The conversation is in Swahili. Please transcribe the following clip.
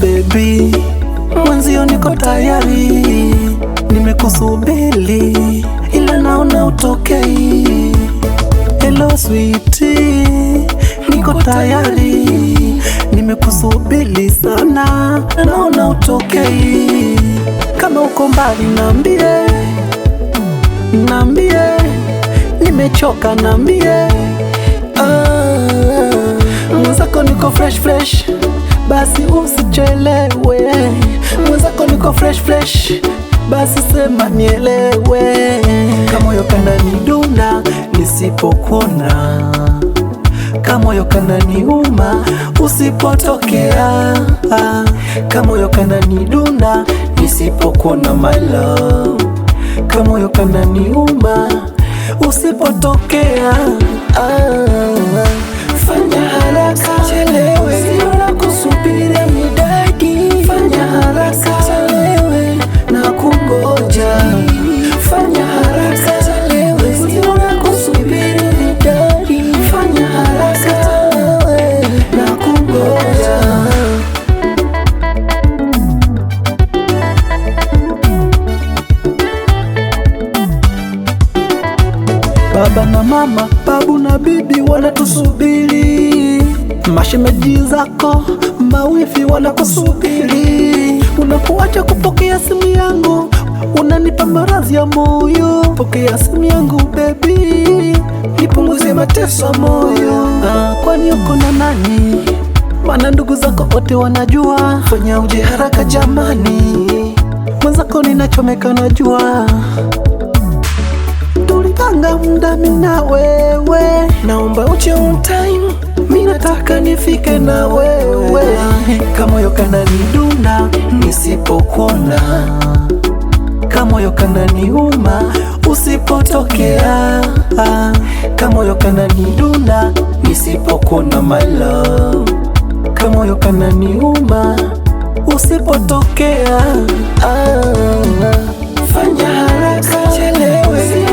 baby, mwenzio niko tayari, nimekusubiri ila naona utokei. Hello sweetie, niko tayari, nimekusubiri sana, naona utokei. Kama uko mbali nambie, nimechoka nambie. Mwenzako niko fresh, basi usichelewe. Mwenzako niko fresh, basi sema nielewe. Kamoyo kananidunda nisipokuona, kamoyo kananiuma usipotokea. Kamoyo kananidunda nisipokuona my love, kamoyo kananiuma usipotokea. Fanya haraka chelewe, sio na kusubiri midadi. Fanya haraka chelewe na kungoja. Fanya haraka chelewe, sio na kusubiri midadi. Fanya haraka chelewe na kungoja. Baba na mama, babu na bibi wanatusubiri, mashemeji zako, mawifi wanakusubiri. Unakuacha kupokea simu yangu, unanipa maradhi ya moyo. Pokea simu yangu baby, nipunguze mateso moyo. Kwani uko na nani? Maana ndugu zako wote wanajua. Fanya uje haraka jamani, mwenzako ninachomeka najua. Tulipanga muda mimi na wewe, naomba uje on time, mimi nataka nifike na wewe. Kamoyo kananidunda nisipokuona, kamoyo kananiuma usipotokea. Kamoyo kananidunda nisipokuona my love, kamoyo kananiuma usipotokea. Fanya haraka chelewe,